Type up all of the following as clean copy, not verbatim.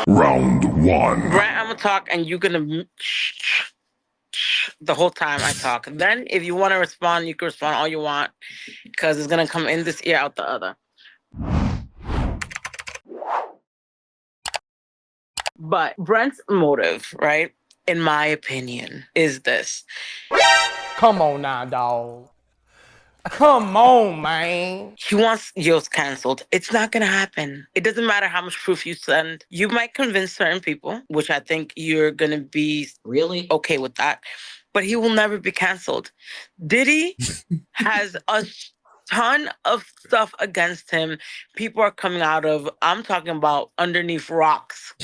Round one. Brent, I'm gonna talk and you're gonna the whole time I talk. Then, if you want to respond, you can respond all you want because it's gonna come in this ear, out the other. But Brent's motive, right, in my opinion, is this. Come on now, dog. Come on, man. He wants Yo's canceled. It's not gonna happen. It doesn't matter how much proof you send. You might convince certain people, which I think you're gonna be Really? okay with that. But he will never be canceled. Diddy has a ton of stuff against him. People are coming out of, I'm talking about underneath rocks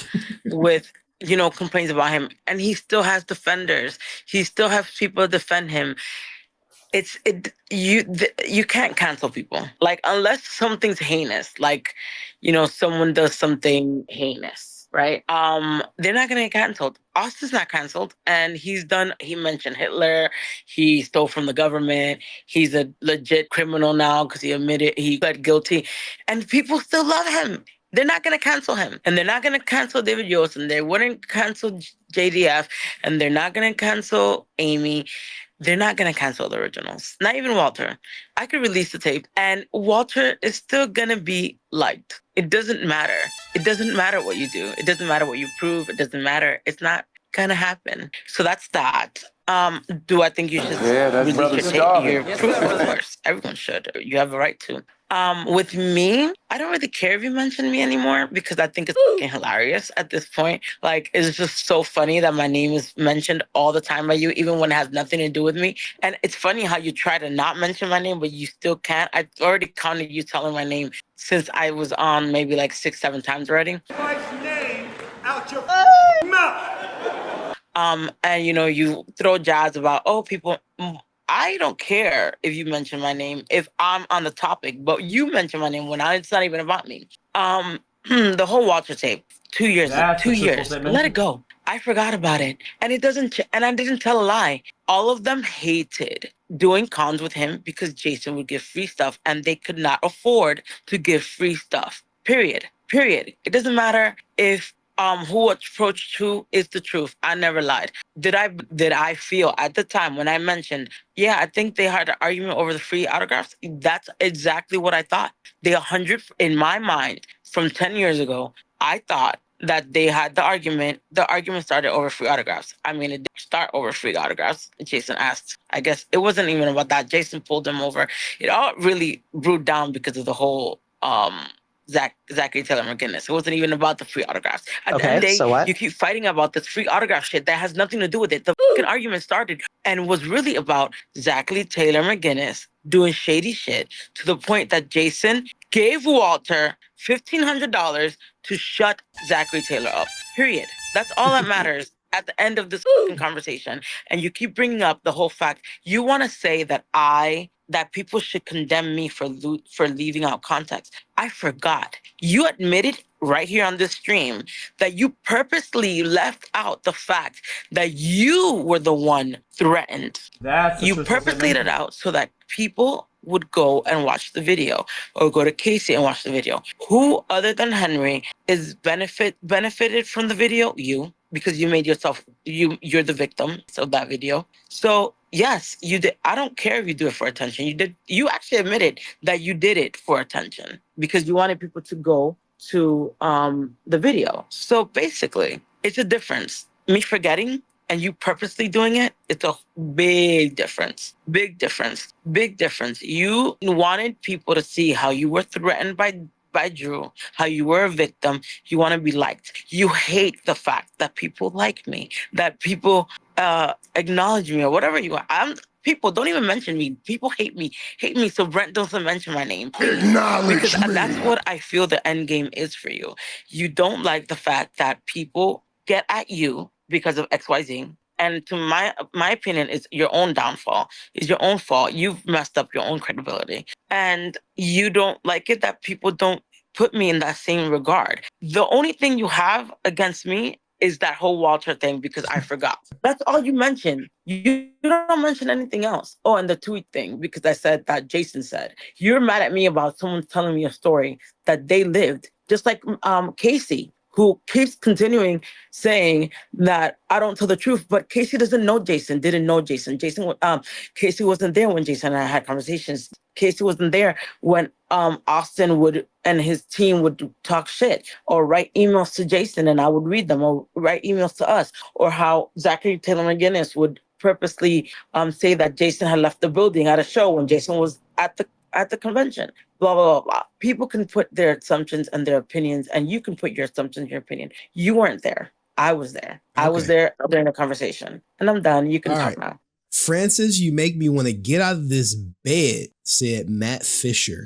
with, complaints about him. And he still has defenders. He still has people to defend him. You can't cancel people, like, unless something's heinous, like, someone does something heinous, right? They're not gonna get canceled. Austin's not canceled, and he mentioned Hitler. He stole from the government. He's a legit criminal now because he pled guilty, and people still love him. They're not going to cancel him, and they're not going to cancel David Yost, and they wouldn't cancel JDF, and they're not going to cancel Amy. They're not going to cancel the originals. Not even Walter. I could release the tape and Walter is still going to be liked. It doesn't matter. It doesn't matter what you do. It doesn't matter what you prove. It doesn't matter. It's not going to happen. So that's that. Do I think you should release your proof? Of course. Everyone should. You have a right to. With me, I don't really care if you mention me anymore because I think it's fucking hilarious at this point. Like, it's just so funny that my name is mentioned all the time by you, even when it has nothing to do with me. And it's funny how you try to not mention my name, but you still can't. I've already counted you telling my name since I was on maybe like 6, 7 times already. Wife's name out your mouth. And you throw jabs about, people. I don't care if you mention my name if I'm on the topic, but you mention my name when it's not even about me. The whole Walter tape, 2 years, That's 2 the truthful years. statement. Let it go. I forgot about it, and it doesn't. And I didn't tell a lie. All of them hated doing cons with him because Jason would give free stuff, and they could not afford to give free stuff. Period. Period. It doesn't matter if who approached who is the truth. I never lied. Did I feel at the time when I mentioned, yeah, I think they had an argument over the free autographs? That's exactly what I thought. In my mind, from 10 years ago, I thought that they had the argument. The argument started over free autographs. I mean, it didn't start over free autographs. Jason asked. I guess it wasn't even about that. Jason pulled him over. It all really brewed down because of the whole Zachary Taylor McGinnis. It wasn't even about the free autographs. At the end of the day, so what? you keep fighting about this free autograph shit that has nothing to do with it. The fucking argument started and was really about Zachary Taylor McGinnis doing shady shit to the point that Jason gave Walter $1,500 to shut Zachary Taylor up. Period. That's all that matters at the end of this conversation. And you keep bringing up the whole fact you want to say that that people should condemn me for leaving out context. I forgot. You admitted right here on this stream that you purposely left out the fact that you were the one threatened. You purposely laid it out so that people would go and watch the video or go to Casey and watch the video. Who other than Henry is benefited from the video? You, because you made yourself, you're the victim of that video. So yes, you did. I don't care if you do it for attention. You actually admitted that you did it for attention because you wanted people to go to the video. So basically, it's a difference. Me forgetting and you purposely doing it, it's a big difference. Big difference. Big difference. You wanted people to see how you were threatened by Drew, how you were a victim. You want to be liked. You hate the fact that people like me, that people acknowledge me or whatever you want. People don't even mention me. People hate me. So Brent doesn't mention my name. Acknowledge because me. that's what I feel the end game is for you. You don't like the fact that people get at you because of XYZ. And to my opinion, it's your own downfall. It's your own fault. You've messed up your own credibility. And you don't like it that people don't put me in that same regard. The only thing you have against me is that whole Walter thing because I forgot. That's all you mention. You don't mention anything else. Oh, and the tweet thing, because I said that Jason said. You're mad at me about someone telling me a story that they lived. Just like Casey, who keeps continuing saying that I don't tell the truth. But Casey doesn't know Jason, didn't know Jason. Casey wasn't there when Jason and I had conversations. Casey wasn't there when Austin would and his team would talk shit or write emails to Jason and I would read them, or write emails to us, or how Zachary Taylor McGinnis would purposely say that Jason had left the building at a show when Jason was at the convention. Blah, blah, blah, blah. People can put their assumptions and their opinions, and you can put your assumptions and your opinion. You weren't there. I was there. Okay. I was there during the conversation. And I'm done. You can talk now. Francis, you make me want to get out of this bed, said Matt Fisher.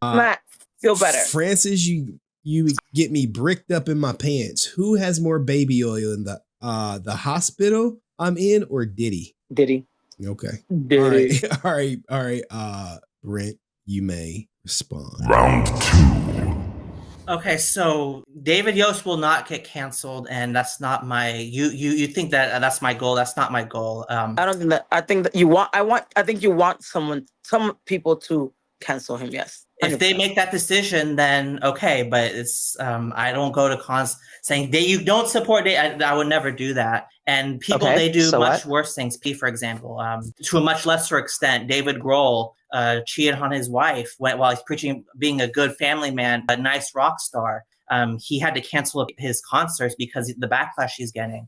Matt, feel better. Francis, you get me bricked up in my pants. Who has more baby oil in the hospital I'm in, or Diddy? Diddy. Okay. Diddy. All right. Brent, you may respond. Round 2. Okay, so David Yost will not get canceled, and that's not my. You think that that's my goal? That's not my goal. I don't think that. I think that you want. I think you want some people to cancel him. Yes. 100%. If they make that decision, then okay. But it's I don't go to cons saying you don't support. I would never do that. And people they do much worse things. For example, to a much lesser extent, David Grohl cheated on his wife while he's preaching being a good family man, a nice rock star. He had to cancel his concerts because the backlash he's getting.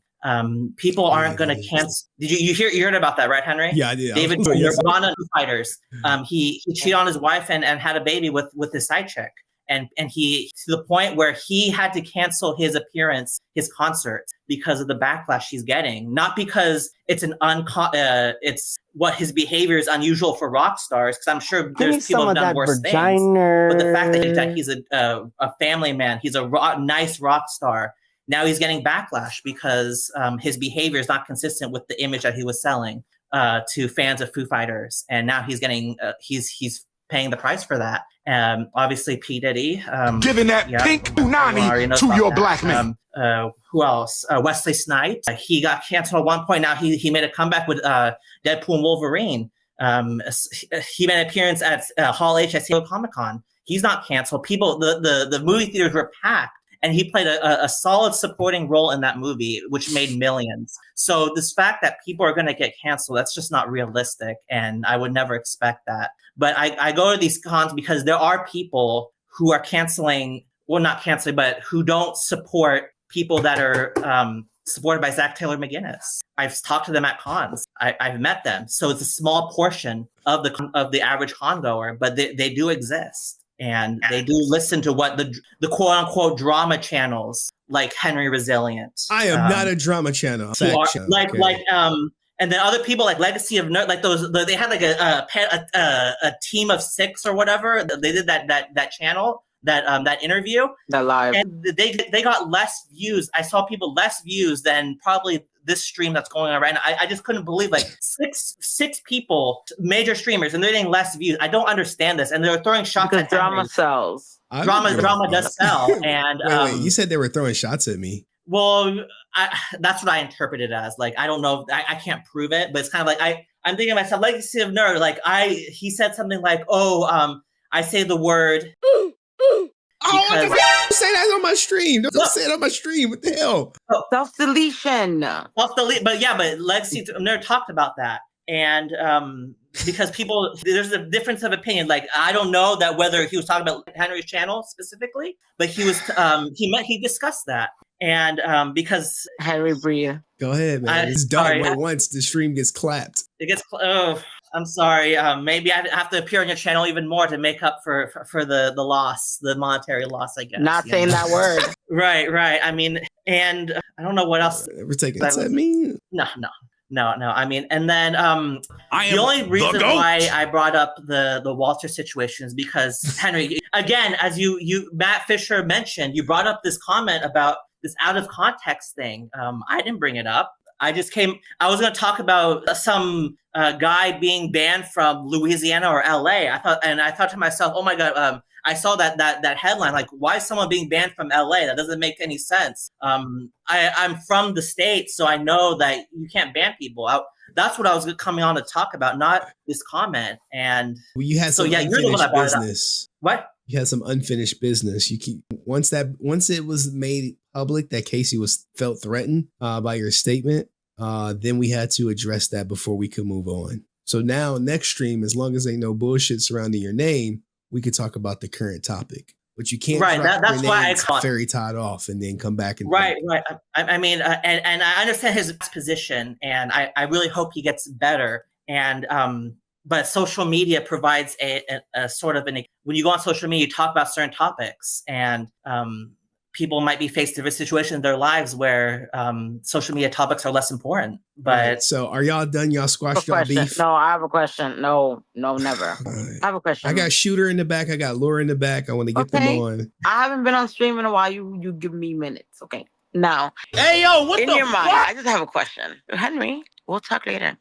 People aren't going to cancel. Did you heard about that, right, Henry? Yeah, I did. David Grohl, Foo Fighters. He cheated on his wife and had a baby with his side chick. And he, to the point where he had to cancel his appearance, his concert, because of the backlash he's getting. Not because it's it's what his behavior is unusual for rock stars, because I'm sure there's people who've done worse things. But the fact that he's a family man, he's a nice rock star. Now he's getting backlash because his behavior is not consistent with the image that he was selling to fans of Foo Fighters, and now he's getting he's paying the price for that. Obviously, P. Diddy. Giving that pink punani to your black man. Who else? Wesley Snipes. He got canceled at one point. Now he made a comeback with Deadpool and Wolverine. He made an appearance at Hall H at San Diego Comic-Con. He's not canceled. People, the movie theaters were packed. And he played a solid supporting role in that movie, which made millions. So this fact that people are going to get canceled, that's just not realistic. And I would never expect that. But I go to these cons because there are people who are canceling, well, not canceling, but who don't support people that are supported by Zach Taylor McGinnis. I've talked to them at cons. I've met them. So it's a small portion of the average con goer, but they do exist. And they do listen to what the quote unquote drama channels like HenryResilient. I am not a drama channel. And then other people like Legacy of Nerd, like they had like a team of 6 or whatever. They did that channel, that interview, that live, and they got less views. I saw people less views than probably this stream that's going on right now. I just couldn't believe like six people, major streamers, and they're getting less views. I don't understand this, and they're throwing shots because at drama Henry. sells. Drama does sell, and wait, you said they were throwing shots at me. Well, that's what I interpreted as. Like, I don't know, I can't prove it, but it's kind of like I'm thinking to myself, Legacy of Nerd. Like he said something like, I say the word. Say that on my stream. Don't say it on my stream. What the hell? Self-deletion. But Legacy of Nerd talked about that. And because there's a difference of opinion. Like, I don't know that whether he was talking about Henry's channel specifically, but he was he discussed that. And because Henry Bria. Go ahead, man. It's done. But once the stream gets clapped. It gets I'm sorry. Maybe I have to appear on your channel even more to make up for the loss, the monetary loss, I guess. Not saying that word. Right. I mean, and I don't know what else. We're taking that mean? No. I mean, and then the only reason why I brought up the Walter situation is because Henry, again, as you Matt Fisher mentioned, you brought up this comment about this out of context thing. I didn't bring it up. I was going to talk about some guy being banned from Louisiana or LA. I thought to myself, oh my God, I saw that headline. Like, why is someone being banned from LA? That doesn't make any sense. I'm from the States, so I know that you can't ban people. That's what I was coming on to talk about, not this comment. And you had some unfinished business. What? You had some unfinished business. You keep once it was made public that Casey felt threatened by your statement, then we had to address that before we could move on. So now next stream, as long as ain't no bullshit surrounding your name, we could talk about the current topic. But you can't That's why I caught fairy tied off and then come back and right. I mean, and I understand his position, and I really hope he gets better. And but social media provides a sort of when you go on social media, you talk about certain topics, and people might be faced with a situation in their lives where social media topics are less important. But right. So are y'all done? Y'all squashed y'all beef? No, I have a question. No, never. Right. I have a question. I got Shooter in the back. I got Laura in the back. I want to get them on. I haven't been on stream in a while. You give me minutes. Okay. Now, Hey, yo, what in the your mind, fuck? I just have a question. Henry, we'll talk later.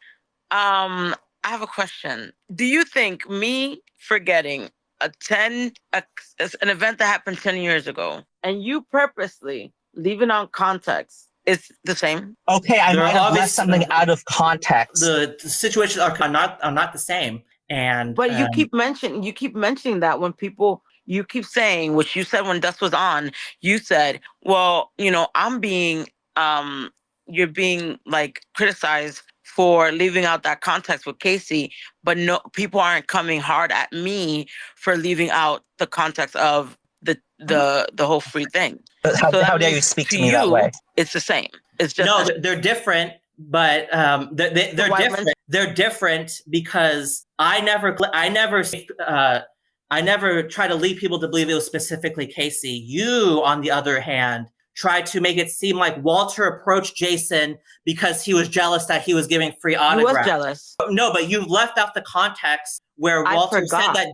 I have a question. Do you think me forgetting an event that happened 10 years ago and you purposely leaving out context is the same? Okay, I might have left something out of context. The situations are not the same. And but you keep mentioning that when people, you keep saying, which you said when Dust was on, you said, well, you're being like criticized for leaving out that context with Casey, but no, people aren't coming hard at me for leaving out the context of the whole free thing. How dare you speak to me that way? It's the same. It's just no, they're different, but they're different. They're different because I never try to lead people to believe it was specifically Casey. You, on the other hand, tried to make it seem like Walter approached Jason because he was jealous that he was giving free autographs. He was jealous. No, but you left out the context where Walter said that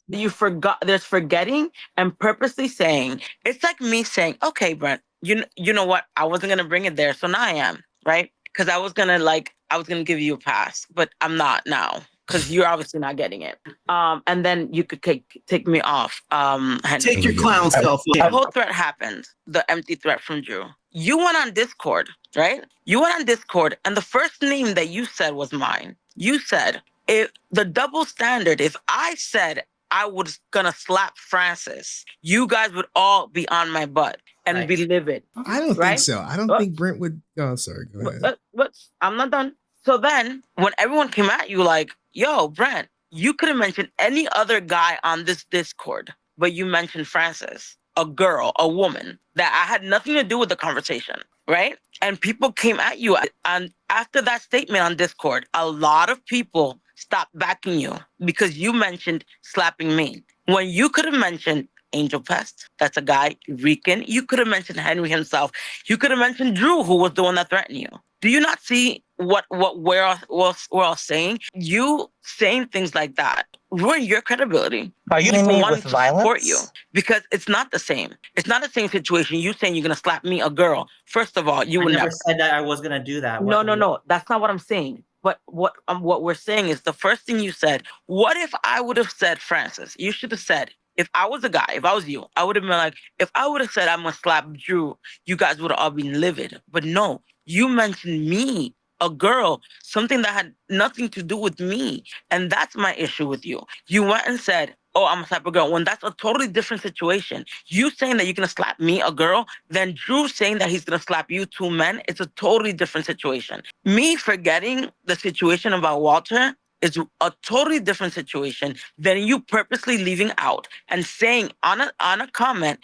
you forgot. There's forgetting and purposely saying. It's like me saying, okay, Brent, you know what? I wasn't going to bring it there. So now I am, right? Because I was going to give you a pass, but I'm not now. Because you're obviously not getting it. And then you could take me off. Henry. Take your clown self. The whole threat happened, the empty threat from Drew. You went on Discord, right? You went on Discord, and the first name that you said was mine. You said, if the double standard, if I said I was gonna slap Francis, you guys would all be on my butt and be livid. I don't think so. I don't think Brent would. Oh, sorry. Go ahead. But I'm not done. So then, when everyone came at you like, yo, Brent, you could have mentioned any other guy on this Discord, but you mentioned Francis, a girl, a woman, that I had nothing to do with the conversation, right? And people came at you. And after that statement on Discord, a lot of people stopped backing you because you mentioned slapping me. When you could have mentioned Angel Pest, that's a guy, Rican. You could have mentioned Henry himself. You could have mentioned Drew, who was the one that threatened you. Do you not see what we're all saying? You saying things like that ruin your credibility. Are you people me want with to violence? support you because it's not the same. It's not the same situation. You saying you're gonna slap me, a girl. First of all, you would never said that I was gonna do that. No. That's not what I'm saying. But what we're saying is the first thing you said. What if I would have said, Francis? You should have said, if I was a guy, if I was you, I would have been like, if I would have said I'm gonna slap Drew, you guys would have all been livid. But no, you mentioned me, a girl, something that had nothing to do with me. And that's my issue with you. You went and said, oh, I'm gonna slap a girl, when that's a totally different situation. You saying that you're gonna slap me, a girl, then Drew saying that he's gonna slap you, two men, it's a totally different situation. Me forgetting the situation about Walter is a totally different situation than you purposely leaving out and saying on a comment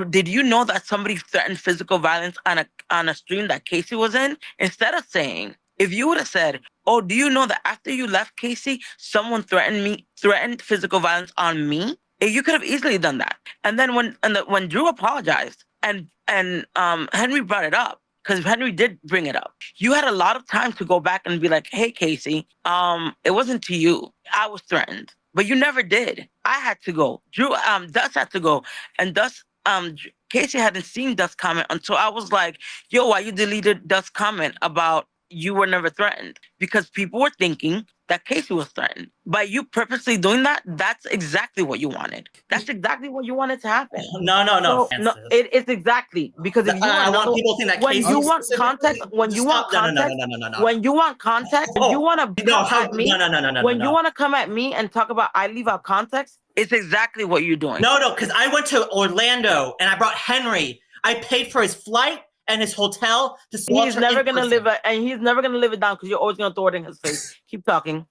did you know that somebody threatened physical violence on a stream that Casey was in? Instead of saying, if you would have said, oh, do you know that after you left Casey, someone threatened physical violence on me? You could have easily done that. And then when Drew apologized and Henry brought it up, because Henry did bring it up, you had a lot of time to go back and be like, hey, Casey, it wasn't to you. I was threatened. But you never did. I had to go. Drew, Dust had to go. And Dust, Casey hadn't seen Dust's comment until I was like, yo, why you deleted Dust's comment about you were never threatened because people were thinking that Casey was threatened. By you purposely doing that, that's exactly what you wanted. That's exactly what you wanted to happen. No, No, Francis. it's exactly because if you I want people to think that when Casey you want context, when you want context, when you want context, you want to come at me. When you want to come at me and talk about I leave out context, it's exactly what you're doing. No, because I went to Orlando and I brought Henry. I paid for his flight and his hotel. He's never gonna live it, and he's never gonna live it down because you're always gonna throw it in his face. Keep talking.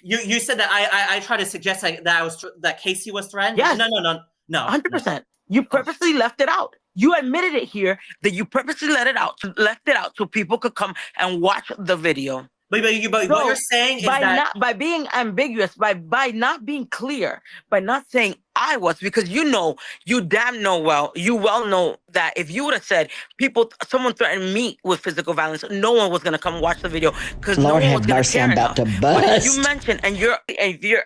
You said that I tried to suggest that Casey was threatened. Yes. No. 100%. You purposely left it out. You admitted it here that you purposely left it out so people could come and watch the video. But what you're saying is that by being ambiguous, by not being clear, by not saying I was, because you well know that if you would have said someone threatened me with physical violence, no one was gonna come watch the video because no one was gonna care enough. But if you mention and you're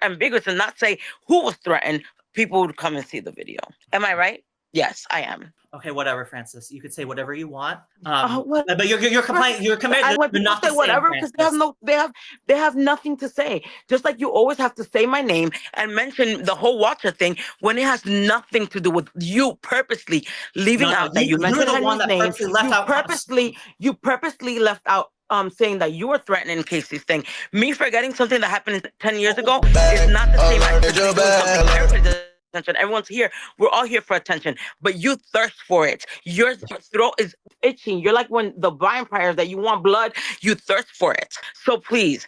ambiguous and not say who was threatened, people would come and see the video. Am I right? Yes, I am. Okay, whatever, Francis. You could say whatever you want. But you're complaining. You're committed. I want people to say whatever because they have nothing to say. Just like you always have to say my name and mention the whole Watcher thing when it has nothing to do with you purposely leaving out that you mentioned Henry's name. You purposely left out saying that you were threatening Casey's thing. Me forgetting something that happened 10 years ago is not the same as attention. Everyone's here. We're all here for attention, but you thirst for it. Your throat is itching. You're like when the vampires that you want blood, you thirst for it. So please,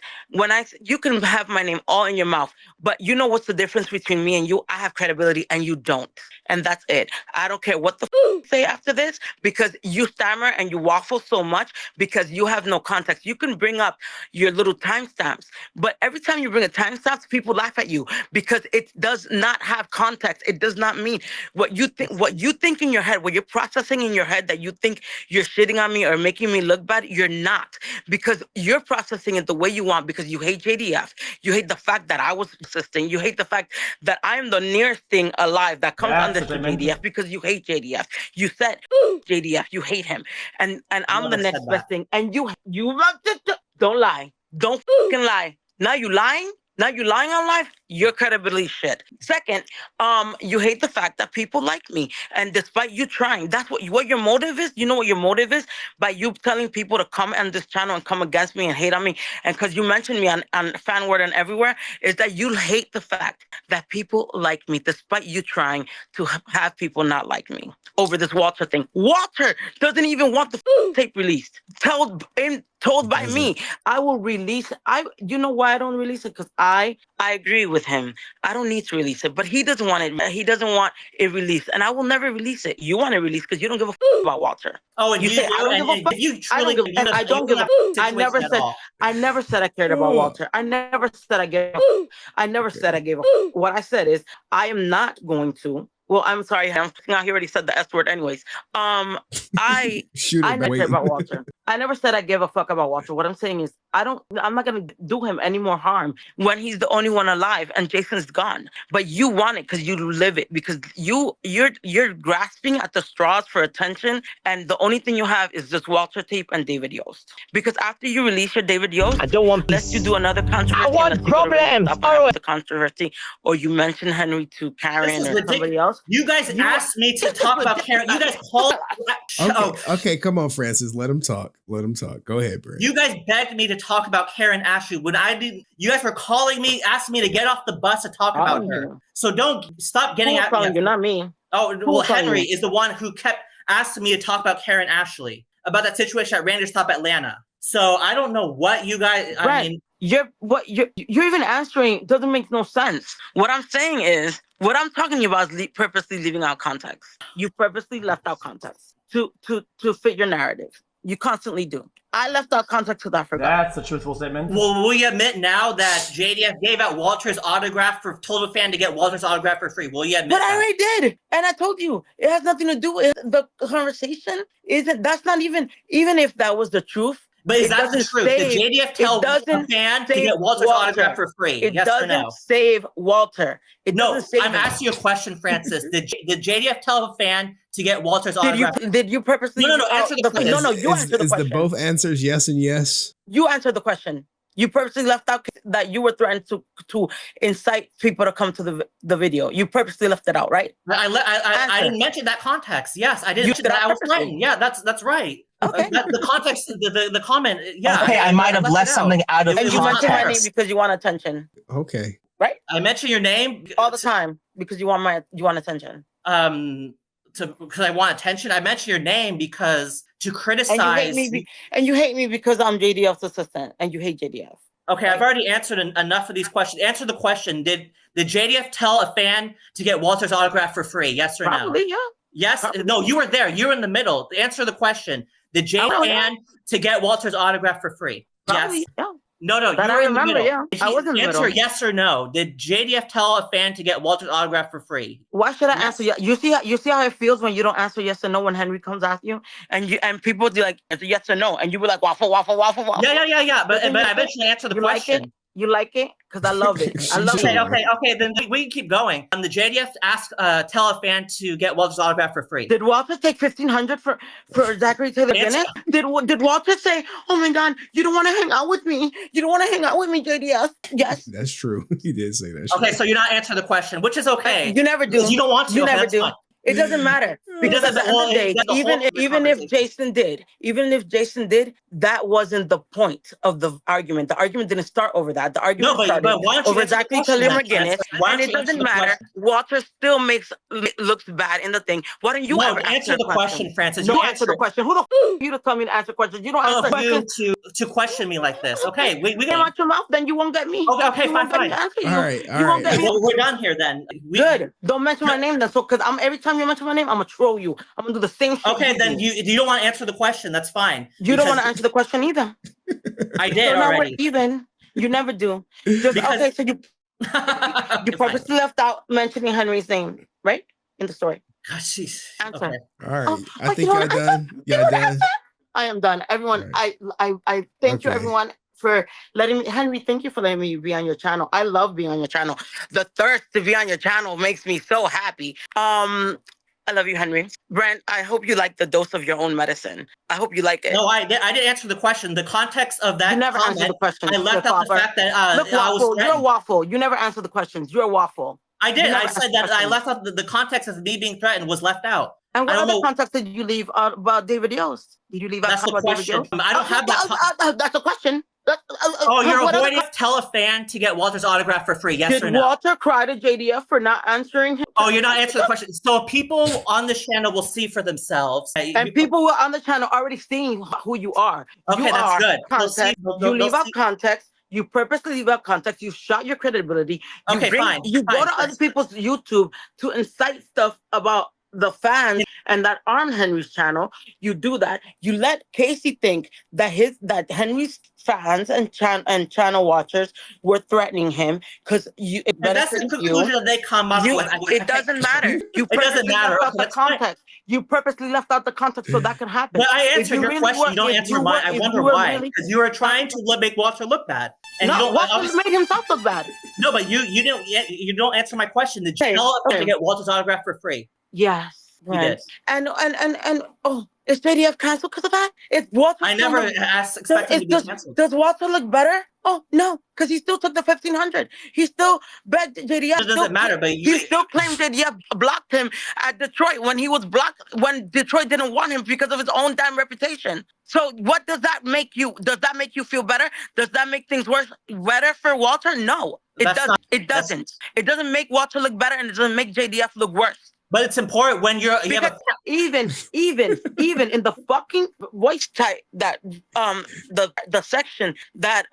you can have my name all in your mouth, but you know what's the difference between me and you? I have credibility and you don't. And that's it. I don't care what the say after this because you stammer and you waffle so much because you have no context. You can bring up your little timestamps, but every time you bring a timestamp, people laugh at you because it does not have context. It does not mean what you think in your head, what you're processing in your head that you think you're shitting on me or making me look bad. You're not, because you're processing it the way you want because you hate JDF. You hate the fact that I was assisting. You hate the fact that I am the nearest thing alive that comes under JDF because you hate JDF. You said JDF. You hate him. And I'm the next best thing. And you don't lie. Don't fucking lie. Now you lying? Now you lying on life? Your credibility shit. Second, you hate the fact that people like me. And despite you trying, that's what your motive is. You know what your motive is? By you telling people to come on this channel and come against me and hate on me. And because you mentioned me on Fan Word and everywhere, is that you hate the fact that people like me, despite you trying to have people not like me over this Walter thing. Walter doesn't even want the tape released. Told by me, I will release. You know why I don't release it? Because I agree with him. I don't need to release it, but he doesn't want it. He doesn't want it released, and I will never release it. You want to release because you don't give a about Walter. Oh, and you say I don't give a fuck. I don't give a. I never said I cared about Walter. I never said I gave. I never said I gave a. What I said is I am not going to. Well, I'm sorry. He already said the S word anyways. I never cared about Walter. I never said I give a fuck about Walter. What I'm saying is I'm not going to do him any more harm when he's the only one alive and Jason's gone. But you want it because you live it, because you're grasping at the straws for attention, and the only thing you have is just Walter tape and David Yost. Because after you release your David Yost, I don't want unless you do another controversy. I want problems. The controversy, or you mention Henry to Karen or somebody else. You guys asked me to talk about Karen. You guys called. Okay, come on, Francis. Let him talk. Go ahead, Brad. You guys begged me to talk about Karen Ashley when I didn't. You guys were calling me, asking me to get off the bus to talk about her. So don't stop getting at me. You're not me. Oh, well, Henry is the one who kept asking me to talk about Karen Ashley, about that situation at Rangers Stop Atlanta. So I don't know what you guys. I mean, you're even answering doesn't make no sense. What I'm saying is, what I'm talking about is purposely leaving out context. You purposely left out context to fit your narrative. You constantly do. I left out context because I forgot. That's a truthful statement. Well, will you admit now that JDF gave out Walter's autograph told a fan to get Walter's autograph for free? Will you admit But I already did. And I told you, it has nothing to do with the conversation. That's not even if that was the truth. But is It that the doesn't truth? save- Did JDF tell it doesn't a fan to save get Walter's Walter. autograph for free? It Yes or doesn't no? save Walter. It No, doesn't save I'm him. asking you a question, Francis. Did JDF tell a fan to get Walter's Did you autograph? purposely? No, answer the question. No, you answer the Is question. the both answers yes and yes? You answered the question. You purposely left out that you were threatened to incite people to come to the video. You purposely left it out, right? I didn't mention that context. Yes, I didn't You mention did that that I was purposely. threatened. Yeah, that's right. Okay. The context, the comment. Yeah. Okay, I might have left left it out. something out of And you mentioned my name context. because you want attention, Okay. right? I mention your name All the time because you want attention. because I want attention. I mention your name because to And criticize. you hate me because I'm JDF's assistant, and you hate JDF. Okay, I've already answered enough of these questions. Answer the question. Did JDF tell a fan to get Walter's autograph for free? Yes or Probably, no? yeah. Yes. No, you were there. You were in the middle. Answer the question. Did JDF fan to get Walter's autograph for free? Probably, Yes. yeah. No, you That were I in the remember, middle. yeah. I was in the Answer middle. yes or no. Did JDF tell a fan to get Walter's autograph for free? Why should I Yes. answer? You see how it feels when you don't answer yes or no when Henry comes at you, and people do like answer yes or no, and you be like waffle. Yeah. But then I you eventually answer the You like question. it? You like it? Because I love it. I love Okay, it. okay. Then we can keep going. The JDF tell a fan to get Walter's autograph for free. Did Walter take $1,500 for Zachary Taylor Guinness? Did Walter say, "Oh my God, you don't want to hang out with me? You don't want to hang out with me, JDF"? Yes. That's true. He did say that. Okay, so you're not answering the question, which is okay. You never do. Because you don't want to. You okay, never that's do. fine. It doesn't matter because at the end of the day, that's a whole even different even if conversation. Jason did, that wasn't the point of the argument. The argument didn't start over that. The argument but started why don't you over answer the Zachary question Taylor then, McGinnis, Francis? Why and don't it you answer doesn't the matter. question? Walter still looks bad in the thing. Why don't you ever answer the question, Francis? You You answer the answer it. question. Who the f- you to tell me to answer questions? You don't answer For you questions. to question me like this. Okay, we Came can. out your mouth, then you won't get me. Okay, You won't get me fine. to answer you. All right, You won't get me. Well, we're done here then. Good. Don't mention my name then. So, because every time you mention my name, I'm gonna troll you. I'm gonna do the same shit. Okay, you then do. you don't want to answer the question. That's fine. You don't want to answer the question either. I did So now we're already. even. You never do. Just, Because- okay, so you Okay, fine. purposely left out mentioning Henry's name, right? In the story. God, jeez. Answer. Okay. All right. Oh, I you think wanna y'all done. Y'all done. I am done. Everyone, I thank you, Okay. everyone, for letting me. Henry, thank you for letting me be on your channel. I love being on your channel. The thirst to be on your channel makes me so happy. I love you, Henry. Brent, I hope you like the dose of your own medicine. I hope you like it. No, I didn't answer the question. The context of that You never comment, answered the question. I left out the fact that Look, I was waffle. You're a threatened. waffle. You never answer the questions. You're a waffle. I did. You never I answered said the that I question. left out the context of me being threatened was left out. And what I don't other know. context did you leave out about David Yost? Did you leave out That's the about David question. Yost? I don't have that. That's a question. Oh, you're what other avoiding tell a fan to get Walter's autograph for free. Yes or Did no? Walter cry to JDF for not answering him? Oh, you're not answering the question. So people on this channel will see for themselves. And people who are on the channel already seeing who you are. Okay, You that's are good. They'll Context. see- they'll You leave out see- context. You purposely leave out context. You shot your credibility. You Okay, fine, You go fine, to other people's YouTube to incite stuff about the fans and that aren't Henry's channel. You do that. You let Casey think that Henry's fans and channel watchers were threatening him because you. If that's the conclusion that they come up with. It doesn't matter. You It doesn't purposely matter. left out Okay, the that's fine. context. You purposely left out the context so that can happen. But I If answered you your really question. were- You don't if answer you mine. were- I if wonder you were why. really- Because you were trying to make Walter look bad. And you No, don't Walter obviously- made himself look bad. No, but you don't answer my question. Did you Okay, tell us okay. to get Walter's autograph for free? Yes. You did. And oh, is JDF canceled because of that? Is Walter? I still never look- expected to be canceled. Does Walter look better? Oh no, because he still took the 1,500. He still begged JDF. It doesn't matter, but he still claimed JDF blocked him at Detroit when he was blocked when Detroit didn't want him because of his own damn reputation. So what does that make you? Does that make you feel better? Does that make things better for Walter? No, it That's doesn't. not- It doesn't. It doesn't make Walter look better, and it doesn't make JDF look worse. But it's important when you have Because a even in the fucking voice type that the section that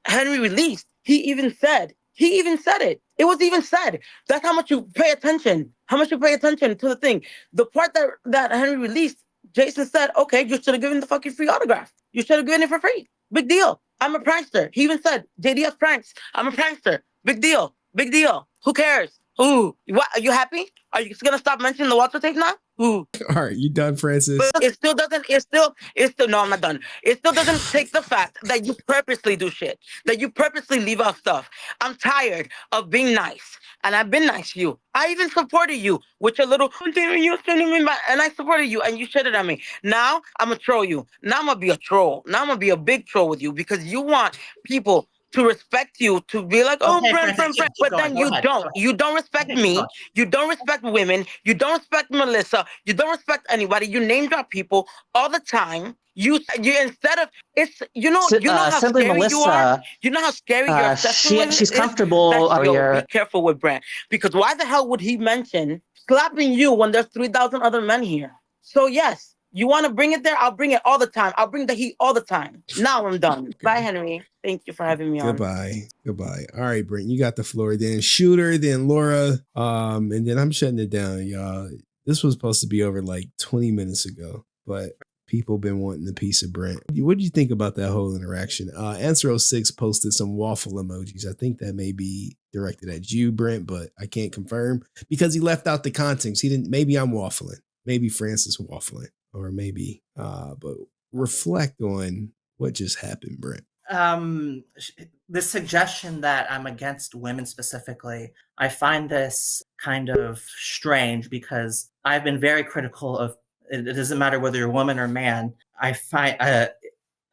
Henry released, he even said it. It was even said. That's how much you pay attention. How much you pay attention to the thing. The part that Henry released, Jason said, okay, you should have given the fucking free autograph. You should have given it for free. Big deal. I'm a prankster. He even said, JDF pranks. I'm a prankster. Big deal. Big deal. Who cares? Ooh, what? Are you happy? Are you gonna stop mentioning the Walter tape now? who. All right, you done, Francis? But it still doesn't. No, I'm not done. It still doesn't take the fact that you purposely do shit. That you purposely leave out stuff. I'm tired of being nice, and I've been nice to you. I even supported you with your little. And I supported you, and you shitted on me. Now I'm gonna troll you. Now I'm gonna be a troll. Now I'm gonna be a big troll with you because you want people to respect you, to be like, oh, Okay, Brent, Francis, Brent, Brent. keep But going. then Go you ahead. don't. You don't respect Okay, keep me. going. You don't respect women. You don't respect Melissa. You don't respect anybody. You name drop people all the time. You instead of it's you know how Simply scary you are. Melissa, You know how scary your obsession with she's is. comfortable. That Or yo, be your careful with Brent because why the hell would he mention slapping you when there's 3,000 other men here? So yes. You want to bring it there? I'll bring it all the time. I'll bring the heat all the time. Now I'm done. Okay. Bye, Henry. Thank you for having me on. Goodbye. All right, Brent, you got the floor. Then Shooter, then Laura, and then I'm shutting it down, y'all. This was supposed to be over like 20 minutes ago, but people been wanting a piece of Brent. What do you think about that whole interaction? Answer06 posted some waffle emojis. I think that may be directed at you, Brent, but I can't confirm because he left out the context. He didn't. Maybe I'm waffling. Maybe Francis waffling. Or maybe, but reflect on what just happened, Brent. The suggestion that I'm against women specifically, I find this kind of strange because I've been very critical of. It doesn't matter whether you're a woman or man. I find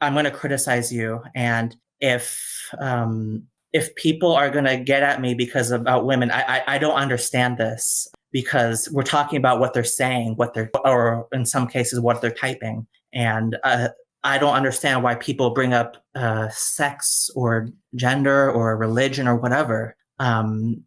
I'm going to criticize you, and if people are going to get at me because about women, I don't understand this. Because we're talking about what they're saying, or in some cases, what they're typing. And I don't understand why people bring up sex or gender or religion or whatever. And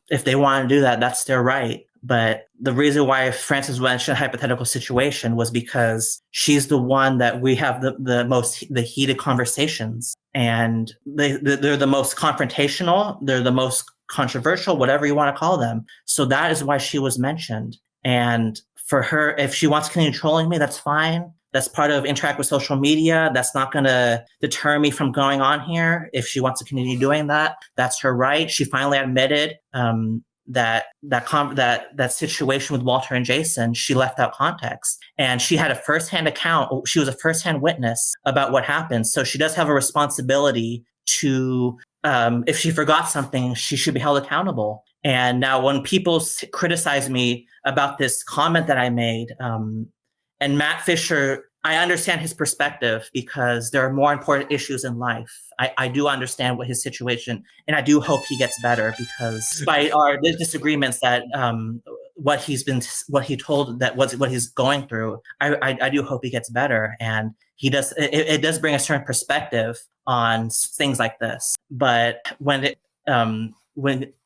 if they want to do that, that's their right. But the reason why Frances mentioned a hypothetical situation was because she's the one that we have the heated conversations. And they're the most confrontational. They're the most controversial, whatever you want to call them. So that is why she was mentioned. And for her, if she wants to continue trolling me, that's fine. That's part of interact with social media. That's not going to deter me from going on here. If she wants to continue doing that, that's her right. She finally admitted that situation with Walter and Jason, she left out context, and she had a firsthand account. She was a firsthand witness about what happened. So she does have a responsibility to, if she forgot something, she should be held accountable. And now when people criticize me about this comment that I made, and Matt Fisher, I understand his perspective because there are more important issues in life. I do understand what his situation, and I do hope he gets better because despite our disagreements that what he's told that what he's going through, I do hope he gets better, and he does. It does bring a certain perspective on things like this. But when in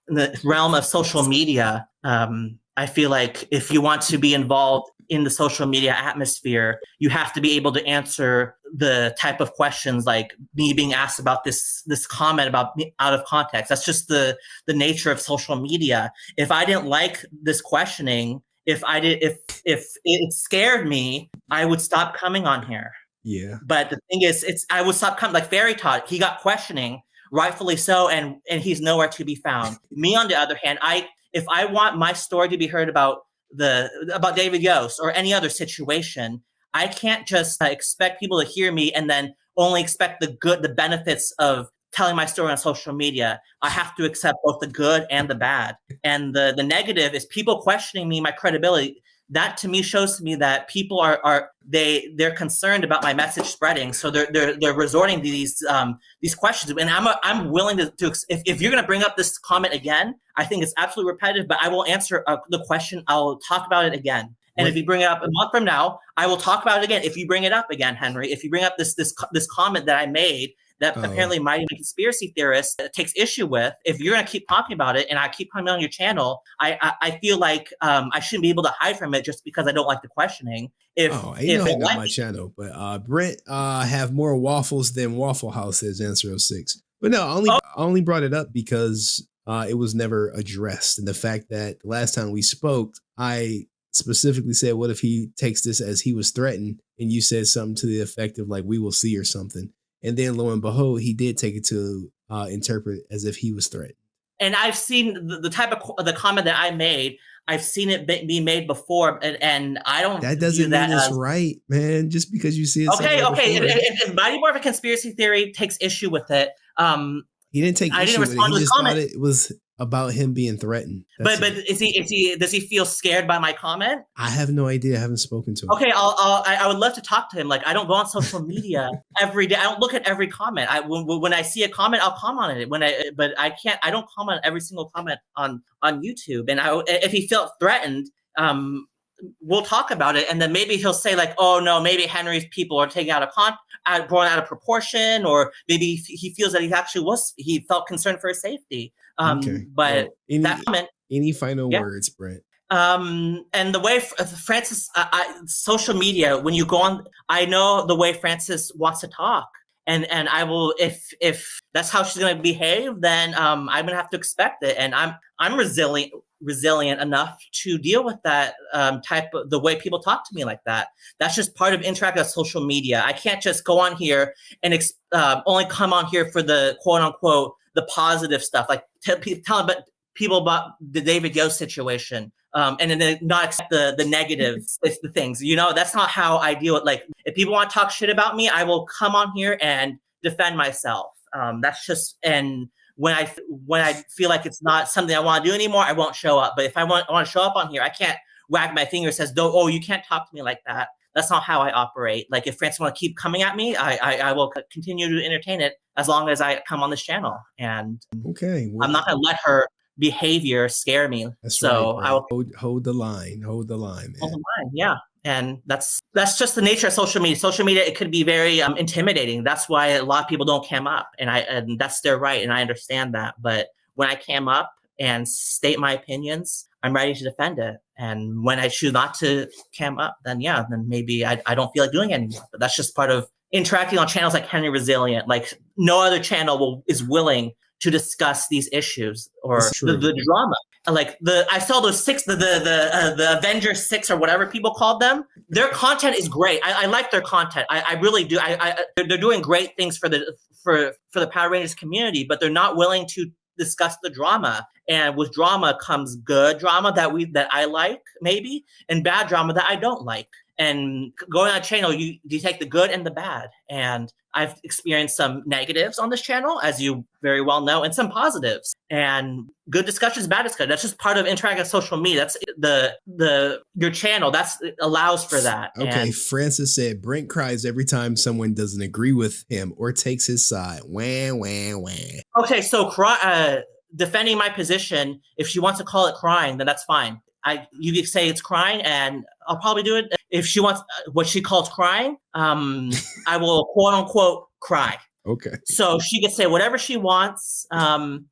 the realm of social media, I feel like if you want to be involved in the social media atmosphere, you have to be able to answer the type of questions like me being asked about this comment about me out of context. That's just the nature of social media. If I didn't like this questioning, if it scared me, I would stop coming on here. Yeah. But the thing is, I would stop coming. Like Fairy Tot, he got questioning, rightfully so, and he's nowhere to be found. Me, on the other hand, if I want my story to be heard about David Yost or any other situation, I can't just expect people to hear me and then only expect the benefits of telling my story on social media. I have to accept both the good and the bad. And the negative is people questioning me, my credibility. That to me shows to me that people they're concerned about my message spreading, so they're resorting to these questions. And I'm willing to if you're going to bring up this comment again, I think it's absolutely repetitive, but I will answer the question. I'll talk about it again. And if you bring it up a month from now, I will talk about it again. If you bring it up again, Henry, if you bring up this comment that I made that apparently might even conspiracy theorists takes issue with, if you're going to keep talking about it and I keep coming on your channel, I feel like I shouldn't be able to hide from it just because I don't like the questioning. Ain't no hiding on my channel, but Brent have more waffles than Waffle House says Answer06. But no, I only brought it up because it was never addressed. And the fact that the last time we spoke, I specifically said, what if he takes this as he was threatened? And you said something to the effect of like, we will see or something. And then lo and behold, he did take it to interpret as if he was threatened. and I've seen the type of the comment that I made. I've seen it be made before, and I don't. That doesn't mean it's right, man. Just because you see it. Okay. If Mighty Morphin Conspiracy Theory takes issue with it, he didn't take issue with it. He just thought it was about him being threatened. But does he feel scared by my comment? I have no idea. I haven't spoken to him. Okay, I would love to talk to him. Like, I don't go on social media every day. I don't look at every comment. When I see a comment, I'll comment on it. But I can't. I don't comment on every single comment on YouTube. And if he felt threatened, we'll talk about it. And then maybe he'll say like, oh no, maybe Henry's people are taking blown out of proportion, or maybe he feels that he felt concerned for his safety. Okay. But that comment. Any final words, Brent? And the way Francis, social media, when you go on, I know the way Francis wants to talk, and I will, if that's how she's going to behave, then I'm going to have to expect it, and I'm resilient enough to deal with that type of the way people talk to me like that. That's just part of interacting with social media. I can't just go on here and only come on here for the quote unquote the positive stuff, like tell people about the David Yost situation, and then not accept the negative the things. That's not how I deal with. Like, if people want to talk shit about me, I will come on here and defend myself. That's just, and when I feel like it's not something I want to do anymore, I won't show up. But if I want to show up on here, I can't wag my finger and says, "Oh, you can't talk to me like that." That's not how I operate. Like, if Francis want to keep coming at me, I will continue to entertain it as long as I come on this channel. And okay, I'm not going to let her behavior scare me. That's so right, I'll hold the line, man. Hold the line, yeah. And that's just the nature of social media. Social media, it could be very intimidating. That's why a lot of people don't cam up, and that's their right, and I understand that. But when I cam up and state my opinions, I'm ready to defend it. And when I choose not to cam up, then maybe I don't feel like doing it anymore. But that's just part of interacting on channels like Henry Resilient. Like, no other channel is willing to discuss these issues or the drama. Like, I saw those the Avengers 6 or whatever people called them. Their content is great. I like their content. I really do. They're doing great things for the Power Rangers community, but they're not willing to discuss the drama. And with drama comes good drama that I like, maybe, and bad drama that I don't like. And going on a channel, you take the good and the bad. And I've experienced some negatives on this channel, as you very well know, and some positives. And good discussions, bad discussion. That's just part of interacting with social media. That's your channel. It allows for that. Okay, and Francis said Brent cries every time someone doesn't agree with him or takes his side. Wah, wah, wah. Okay, so defending my position, if she wants to call it crying, then that's fine. You could say it's crying, and I'll probably do it. If she wants what she calls crying, I will quote unquote cry. Okay. So she could say whatever she wants, and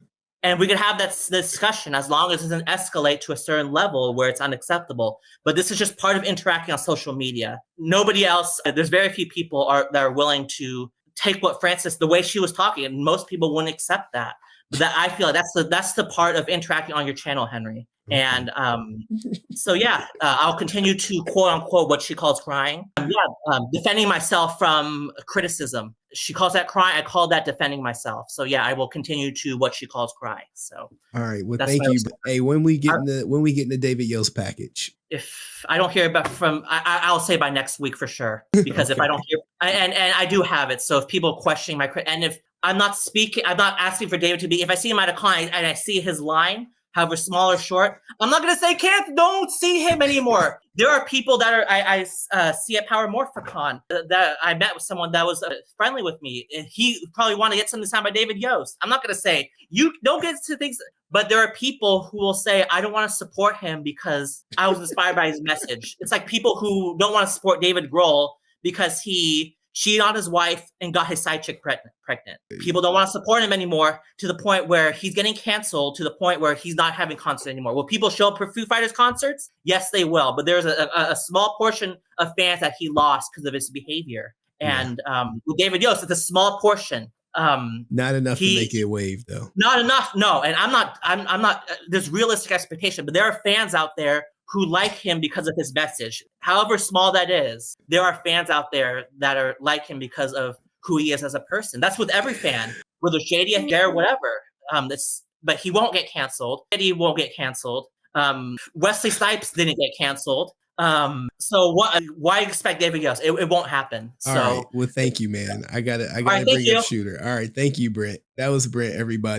we could have that discussion as long as it doesn't escalate to a certain level where it's unacceptable. But this is just part of interacting on social media. Nobody else. There's very few people that are willing to take what Francis, the way she was talking, and most people wouldn't accept that. But that, I feel like that's the part of interacting on your channel, Henry. And I'll continue to quote unquote what she calls crying. Defending myself from criticism. She calls that crying. I call that defending myself. So I will continue to what she calls cry. So all right. Well, thank you. Hey, when we get in the David Yost package, if I don't hear back from, I'll say by next week for sure. Because if I don't hear, and I do have it. So if people questioning and if I'm not asking for David to be. If I see him at a con and I see his line, however small or short, I'm not going to say, don't see him anymore. There are people that I see at Power Morphicon that I met with someone that was friendly with me. And he probably wanted to get something signed by David Yost. I'm not going to say, you don't get to things, but there are people who will say, I don't want to support him because I was inspired by his message. It's like people who don't want to support David Grohl because he cheated on his wife and got his side chick pregnant. People don't want to support him anymore to the point where he's getting canceled, to the point where he's not having concerts anymore. Will people show up for Foo Fighters concerts? Yes, they will. But there's a small portion of fans that he lost because of his behavior. And with David Yost, it's a small portion. Not enough to make it a wave, though. Not enough, no. And I'm not. There's realistic expectation, but there are fans out there who like him because of his message. However small that is, there are fans out there that are like him because of who he is as a person. That's with every fan, whether shady, fair, whatever. but he won't get canceled. Eddie won't get canceled. Wesley Snipes didn't get canceled. So what? Why expect everybody else? It won't happen. So, all right. Well, thank you, man. I gotta right, bring you. up Shooter. All right, thank you, Brent. That was Brent, everybody.